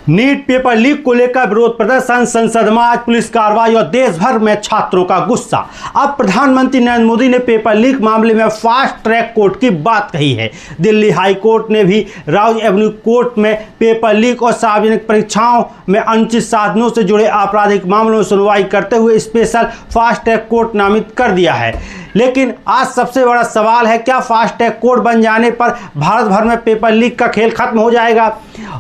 NEET paper leak को लेकर विरोध प्रदर्शन, संसद में आज पुलिस कार्रवाई और देश भर में छात्रों का गुस्सा। अब प्रधानमंत्री नरेंद्र मोदी ने पेपर लीक मामले में फास्ट ट्रैक कोर्ट की बात कही है। दिल्ली हाई कोर्ट ने भी राउज एवेन्यू कोर्ट में पेपर लीक और सार्वजनिक परीक्षाओं में अनुचित साधनों से जुड़े आपराधिक मामलों में सुनवाई करते हुए स्पेशल फास्ट ट्रैक कोर्ट नामित कर दिया है। लेकिन आज सबसे बड़ा सवाल है, क्या फास्ट ट्रैक कोर्ट बन जाने पर भारत भर में पेपर लीक का खेल खत्म हो जाएगा,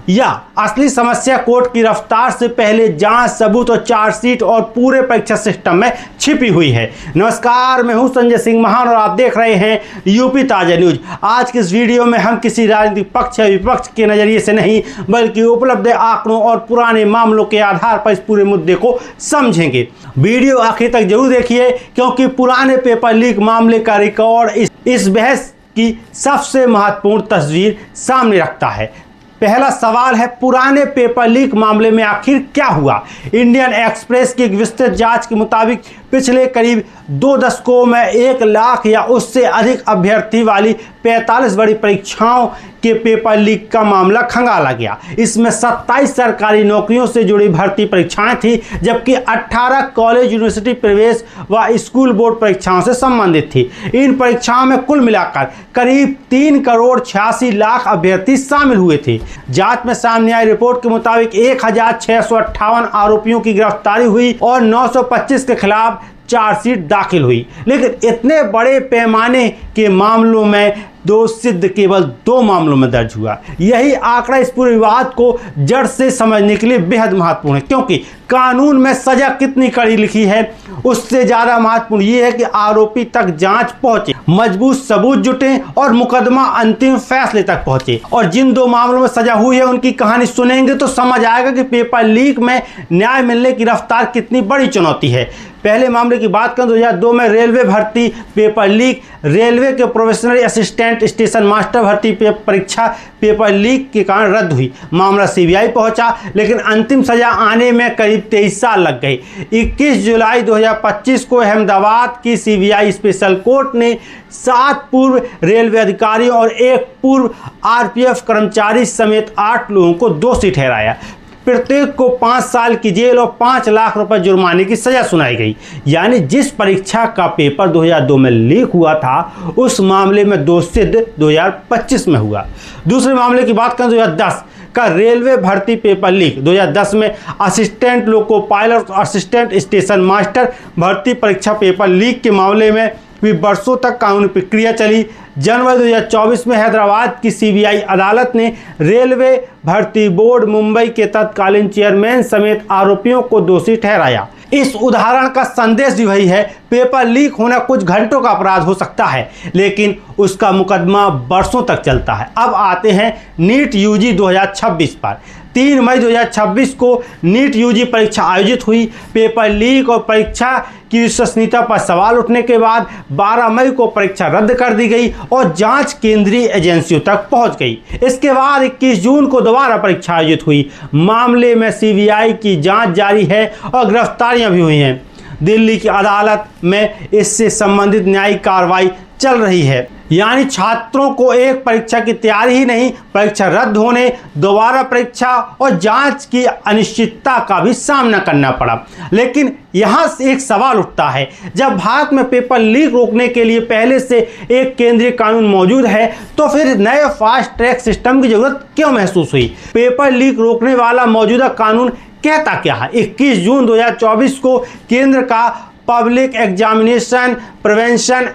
या असली समस्या कोर्ट की रफ्तार से पहले जांच, सबूत और चार्जशीट और पूरे परीक्षा सिस्टम में छिपी हुई है। नमस्कार, मैं हूं संजय सिंह महान और आप देख रहे हैं यूपी ताजा न्यूज। आज के इस वीडियो में हम किसी राजनीतिक पक्ष या विपक्ष के नजरिए से नहीं, बल्कि उपलब्ध आंकड़ों और पुराने मामलों के आधार पर इस पूरे मुद्दे को समझेंगे। वीडियो आखिर तक जरूर देखिए, क्योंकि पुराने पेपर लीक मामले का रिकॉर्ड इस बहस की सबसे महत्वपूर्ण तस्वीर सामने रखता है। पहला सवाल है, पुराने पेपर लीक मामले में आखिर क्या हुआ। इंडियन एक्सप्रेस की एक विस्तृत जांच के मुताबिक पिछले करीब 2 दशकों में 1 लाख या उससे अधिक अभ्यर्थी वाली 45 बड़ी परीक्षाओं के पेपर लीक का मामला खंगाला गया। इसमें 27 सरकारी नौकरियों से जुड़ी भर्ती परीक्षाएं थी, जबकि 18 कॉलेज, यूनिवर्सिटी प्रवेश व स्कूल बोर्ड परीक्षाओं से संबंधित थी। इन परीक्षाओं में कुल मिलाकर करीब 3 करोड़ 86 लाख अभ्यर्थी शामिल हुए थे। जांच में सामने आई रिपोर्ट के मुताबिक 1658 आरोपियों की गिरफ्तारी हुई और 925 के खिलाफ चार्जशीट दाखिल हुई। लेकिन इतने बड़े पैमाने के मामलों में दोष सिद्ध केवल 2 मामलों में दर्ज हुआ। यही आंकड़ा इस पूरे विवाद को जड़ से समझने के लिए बेहद महत्वपूर्ण है, क्योंकि कानून में सजा कितनी कड़ी लिखी है उससे ज्यादा महत्वपूर्ण यह है कि आरोपी तक जांच पहुंचे, मजबूत सबूत जुटे और मुकदमा अंतिम फैसले तक पहुंचे। और जिन 2 मामलों में सजा हुई है उनकी कहानी सुनेंगे तो समझ आएगा कि पेपर लीक में न्याय मिलने की रफ्तार कितनी बड़ी चुनौती है। पहले मामले की बात करें, 2002 में रेलवे भर्ती पेपर लीक। रेलवे के प्रोफेशनल असिस्टेंट स्टेशन मास्टर भर्ती परीक्षा पेपर लीक के कारण रद्द हुई। मामला सीबीआई पहुंचा, लेकिन अंतिम सजा आने में करीब 23 साल लग गए। 21 जुलाई 2025 को अहमदाबाद की सीबीआई स्पेशल कोर्ट ने 7 पूर्व रेलवे अधिकारियों और 1 पूर्व आरपीएफ कर्मचारी समेत 8 लोगों को दोषी ठहराया। प्रत्येक को 5 साल की जेल और 5 लाख रुपए जुर्माने की सजा सुनाई गई। यानी जिस परीक्षा का पेपर 2002 में लीक हुआ था, उस मामले में दोष सिद्ध 2025 में हुआ। दूसरे मामले की बात करें, 2010 का रेलवे भर्ती पेपर लीक। 2010 में असिस्टेंट लोको पायलट और असिस्टेंट स्टेशन मास्टर भर्ती परीक्षा पेपर लीक के मामले में भी वर्षों तक कानूनी प्रक्रिया चली। जनवरी 2024 में हैदराबाद की सीबीआई अदालत ने रेलवे भर्ती बोर्ड मुंबई के तत्कालीन चेयरमैन समेत आरोपियों को दोषी ठहराया। इस उदाहरण का संदेश भी वही है, पेपर लीक होना कुछ घंटों का अपराध हो सकता है, लेकिन उसका मुकदमा वर्षों तक चलता है। अब आते हैं नीट यूजी 2026 पर। 3 मई 2026 को नीट यूजी परीक्षा आयोजित हुई। पेपर लीक और परीक्षा की विश्वसनीयता पर सवाल उठने के बाद 12 मई को परीक्षा रद्द कर दी गई और जांच केंद्रीय एजेंसियों तक पहुंच गई। इसके बाद 21 जून को दोबारा परीक्षा आयोजित हुई। मामले में सीबीआई की जांच जारी है और गिरफ्तारियां भी हुई हैं। दिल्ली की अदालत में इससे संबंधित न्यायिक कार्रवाई चल रही है। यानी छात्रों को एक परीक्षा की तैयारी ही नहीं, परीक्षा रद्द होने, दोबारा परीक्षा और जांच की अनिश्चितता का भी सामना करना पड़ा। लेकिन यहाँ से एक सवाल उठता है, जब भारत में पेपर लीक रोकने के लिए पहले से एक केंद्रीय कानून मौजूद है, तो फिर नए फास्ट ट्रैक सिस्टम की जरूरत क्यों महसूस हुई। पेपर लीक रोकने वाला मौजूदा कानून कहता क्या है। 21 जून 2024 को केंद्र का public examination prevention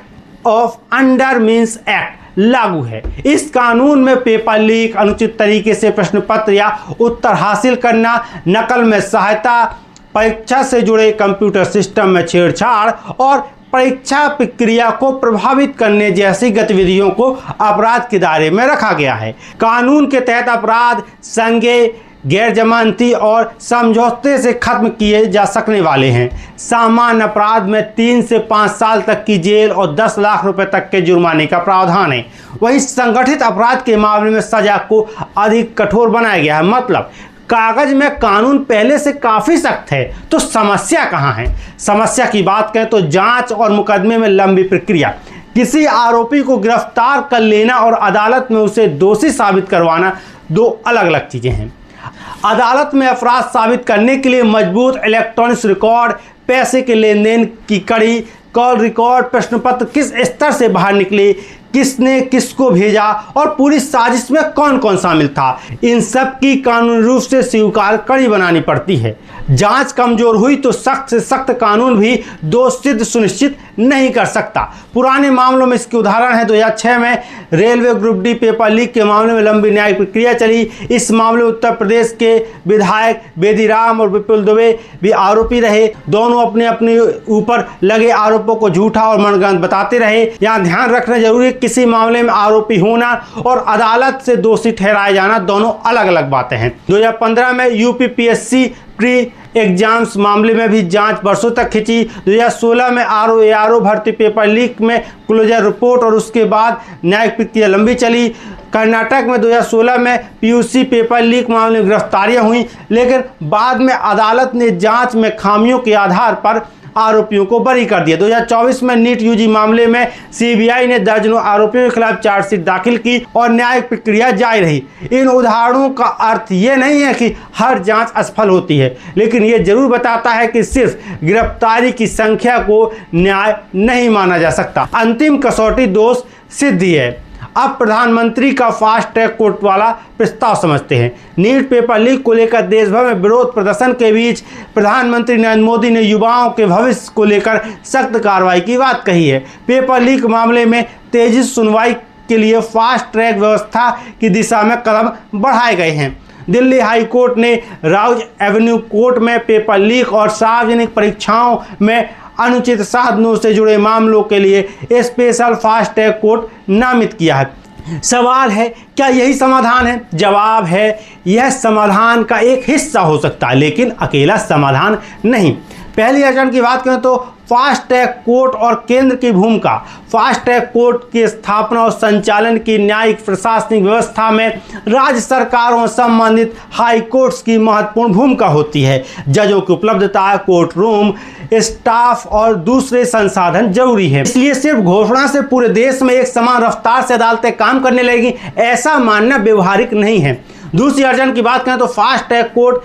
of under means act लागू है। इस कानून में पेपर लीक, अनुचित तरीके से प्रश्न पत्र या उत्तर हासिल करना, नकल में सहायता, परीक्षा से जुड़े कंप्यूटर सिस्टम में छेड़छाड़ और परीक्षा प्रक्रिया को प्रभावित करने जैसी गतिविधियों को अपराध के दायरे में रखा गया है। कानून के तहत अपराध संज्ञेय, गैर जमानती और समझौते से खत्म किए जा सकने वाले हैं। सामान्य अपराध में 3 से 5 साल तक की जेल और 10 लाख रुपए तक के जुर्माने का प्रावधान है। वहीं संगठित अपराध के मामले में सजा को अधिक कठोर बनाया गया है। मतलब कागज में कानून पहले से काफी सख्त है, तो समस्या कहां है। समस्या की बात करें तो जांच और मुकदमे में लंबी प्रक्रिया। किसी आरोपी को गिरफ्तार कर लेना और अदालत में उसे दोषी साबित करवाना 2 अलग अलग चीजें हैं। अदालत में अपराध साबित करने के लिए मजबूत इलेक्ट्रॉनिक्स रिकॉर्ड, पैसे के लेन देन की कड़ी, कॉल रिकॉर्ड, प्रश्न पत्र किस स्तर से बाहर निकले, किसने किसको भेजा और पूरी साजिश में कौन कौन शामिल था, इन सब की कानूनी रूप से स्वीकार कड़ी बनानी पड़ती है। जांच कमजोर हुई तो सख्त से सख्त कानून भी दोष सिद्ध सुनिश्चित नहीं कर सकता। पुराने मामलों में इसके उदाहरण है 2006 में railway group D paper leak के मामले में लंबी न्यायिक प्रक्रिया चली। इस मामले में उत्तर प्रदेश के विधायक बेदीराम और विपुल दुबे भी आरोपी रहे। दोनों अपने अपने ऊपर लगे आरोपों को झूठा और मनगढ़ंत बताते रहे। यहाँ ध्यान रखना जरूरी है, किसी मामले में आरोपी होना और अदालत से दोषी ठहराया जाना दोनों अलग अलग बातें हैं। 2015 में यूपीपीएससी प्री एग्जाम्स मामले में भी जांच वर्षों तक खिंची। 2016 में आरओ भर्ती पेपर लीक में क्लोजर रिपोर्ट और उसके बाद न्यायिक प्रक्रिया लंबी चली। कर्नाटक में 2016 में पीयूसी पेपर लीक मामले में गिरफ्तारियां हुई, लेकिन बाद में अदालत ने जांच में खामियों के आधार पर आरोपियों को बरी कर दिया। 2024 में नीट यूजी मामले में सीबीआई ने दर्जनों आरोपियों के खिलाफ चार्जशीट दाखिल की और न्यायिक प्रक्रिया जारी रही। इन उदाहरणों का अर्थ ये नहीं है कि हर जांच असफल होती है, लेकिन ये जरूर बताता है कि सिर्फ गिरफ्तारी की संख्या को न्याय नहीं माना जा सकता। अंतिम कसौटी दोष सिद्धि है। अब प्रधानमंत्री का फास्ट ट्रैक कोर्ट वाला प्रस्ताव समझते हैं। नीट पेपर लीक को लेकर देश भर में विरोध प्रदर्शन के बीच प्रधानमंत्री नरेंद्र मोदी ने युवाओं के भविष्य को लेकर सख्त कार्रवाई की बात कही है। पेपर लीक मामले में तेजी से सुनवाई के लिए फास्ट ट्रैक व्यवस्था की दिशा में कदम बढ़ाए गए हैं। दिल्ली हाई कोर्ट ने राउज एवेन्यू कोर्ट में पेपर लीक और सार्वजनिक परीक्षाओं में अनुचित साधनों से जुड़े मामलों के लिए स्पेशल फास्ट ट्रैक कोर्ट नामित किया है। सवाल है, क्या यही समाधान है? जवाब है, यह समाधान का एक हिस्सा हो सकता है, लेकिन अकेला समाधान नहीं। पहली अड़चन की बात करें तो फास्ट ट्रैक कोर्ट और केंद्र की भूमिका। फास्ट ट्रैक कोर्ट की स्थापना और संचालन की न्यायिक प्रशासनिक व्यवस्था में राज्य सरकारों और संबंधित हाई कोर्ट्स की महत्वपूर्ण भूमिका होती है। जजों की उपलब्धता, कोर्ट रूम, स्टाफ और दूसरे संसाधन जरूरी है। इसलिए सिर्फ घोषणा से पूरे देश में एक समान रफ्तार से अदालतें काम करने लगेगी, ऐसा मानना व्यवहारिक नहीं है। दूसरी अड़चन की बात करें तो फास्ट ट्रैक कोर्ट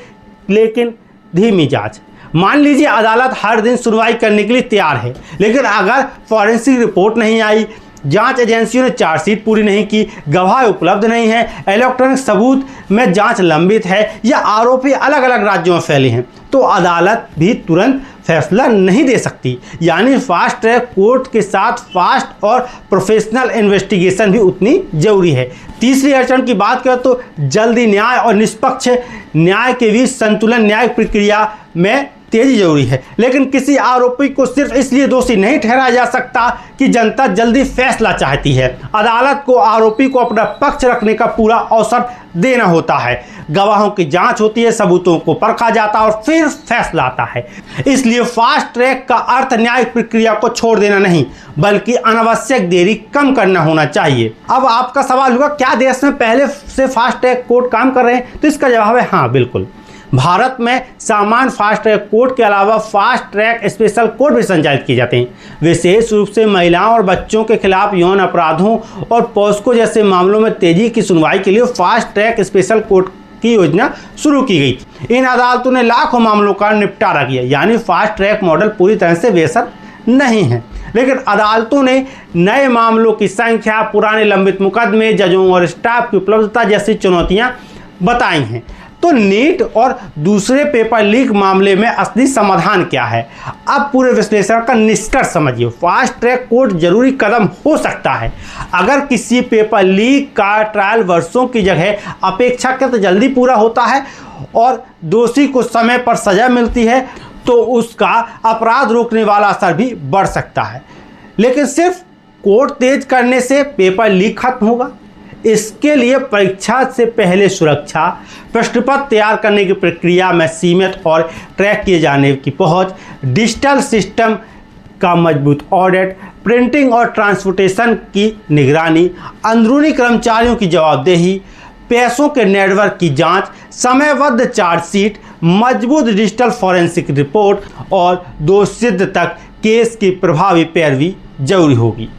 लेकिन धीमी जांच। मान लीजिए अदालत हर दिन सुनवाई करने के लिए तैयार है, लेकिन अगर फॉरेंसिक रिपोर्ट नहीं आई, जांच एजेंसियों ने चार्जशीट पूरी नहीं की, गवाह उपलब्ध नहीं है, इलेक्ट्रॉनिक सबूत में जांच लंबित है या आरोपी अलग अलग राज्यों में फैले हैं, तो अदालत भी तुरंत फैसला नहीं दे सकती। यानी फास्ट ट्रैक कोर्ट के साथ फास्ट और प्रोफेशनल इन्वेस्टिगेशन भी उतनी जरूरी है। तीसरी अड़चन की बात करें तो जल्दी न्याय और निष्पक्ष न्याय के बीच संतुलन। न्यायिक प्रक्रिया में तेजी जरूरी है, लेकिन किसी आरोपी को सिर्फ इसलिए दोषी नहीं ठहराया जा सकता कि जनता जल्दी फैसला चाहती है। अदालत को आरोपी को अपना पक्ष रखने का पूरा अवसर देना होता है। गवाहों की जांच होती है, सबूतों को परखा जाता है और फिर फैसला आता है। इसलिए फास्ट ट्रैक का अर्थ न्यायिक प्रक्रिया को छोड़ देना नहीं, बल्कि अनावश्यक देरी कम करना होना चाहिए। अब आपका सवाल होगा, क्या देश में पहले से फास्ट ट्रैक कोर्ट काम कर रहे हैं? तो इसका जवाब है हाँ, बिल्कुल। भारत में सामान्य फास्ट ट्रैक कोर्ट के अलावा फास्ट ट्रैक स्पेशल कोर्ट भी संचालित किए जाते हैं। विशेष रूप से महिलाओं और बच्चों के खिलाफ यौन अपराधों और पॉस्को जैसे मामलों में तेजी की सुनवाई के लिए फास्ट ट्रैक स्पेशल कोर्ट की योजना शुरू की गई। इन अदालतों ने लाखों मामलों का निपटारा किया। यानी फास्ट ट्रैक मॉडल पूरी तरह से बेअसर नहीं है, लेकिन अदालतों ने नए मामलों की संख्या, पुराने लंबित मुकदमे, जजों और स्टाफ की उपलब्धता जैसी चुनौतियां बताई हैं। तो नीट और दूसरे पेपर लीक मामले में असली समाधान क्या है? अब पूरे विश्लेषण का निष्कर्ष समझिए। फास्ट ट्रैक कोर्ट जरूरी कदम हो सकता है अगर किसी पेपर लीक का ट्रायल वर्षों की जगह अपेक्षाकृत जल्दी पूरा होता है और दोषी को समय पर सजा मिलती है, तो उसका अपराध रोकने वाला असर भी बढ़ सकता है। लेकिन सिर्फ कोर्ट तेज करने से पेपर लीक खत्म होगा? इसके लिए परीक्षा से पहले सुरक्षा, प्रश्न पत्र तैयार करने की प्रक्रिया में सीमित और ट्रैक किए जाने की पहुंच, डिजिटल सिस्टम का मजबूत ऑडिट, प्रिंटिंग और ट्रांसपोर्टेशन की निगरानी, अंदरूनी कर्मचारियों की जवाबदेही, पैसों के नेटवर्क की जांच, समयबद्ध चार्जशीट, मजबूत डिजिटल फॉरेंसिक रिपोर्ट और दोषसिद्ध तक केस की प्रभावी पैरवी जरूरी होगी।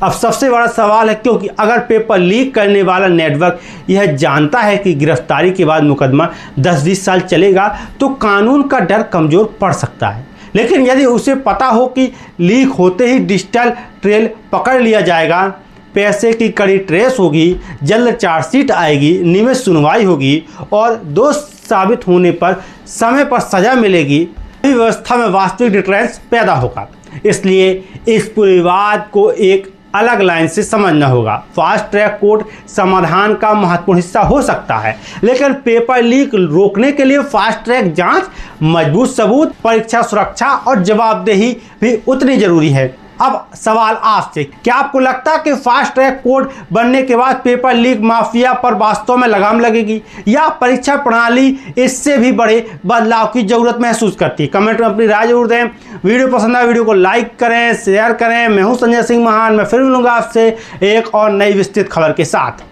अब सबसे बड़ा सवाल है, क्योंकि अगर पेपर लीक करने वाला नेटवर्क यह जानता है कि गिरफ्तारी के बाद मुकदमा 10-20 साल चलेगा तो कानून का डर कमज़ोर पड़ सकता है। लेकिन यदि उसे पता हो कि लीक होते ही डिजिटल ट्रेल पकड़ लिया जाएगा, पैसे की कड़ी ट्रेस होगी, जल्द चार्जशीट आएगी, नियमित सुनवाई होगी और दोष साबित होने पर समय पर सजा मिलेगी, व्यवस्था में वास्तविक डिटरेंस पैदा होगा। इसलिए इस पूरे विवाद को एक अलग लाइन से समझना होगा। फास्ट ट्रैक कोर्ट समाधान का महत्वपूर्ण हिस्सा हो सकता है, लेकिन पेपर लीक रोकने के लिए फास्ट ट्रैक जांच, मजबूत सबूत, परीक्षा सुरक्षा और जवाबदेही भी उतनी जरूरी है। अब सवाल आपसे, क्या आपको लगता है कि फास्ट ट्रैक कोर्ट बनने के बाद पेपर लीक माफिया पर वास्तव में लगाम लगेगी, या परीक्षा प्रणाली इससे भी बड़े बदलाव की जरूरत महसूस करती है? कमेंट में अपनी राय जरूर दें। वीडियो पसंद आए वीडियो को लाइक करें, शेयर करें। मैं हूं संजय सिंह महान, मैं फिर मिलूंगा आपसे एक और नई विस्तृत खबर के साथ।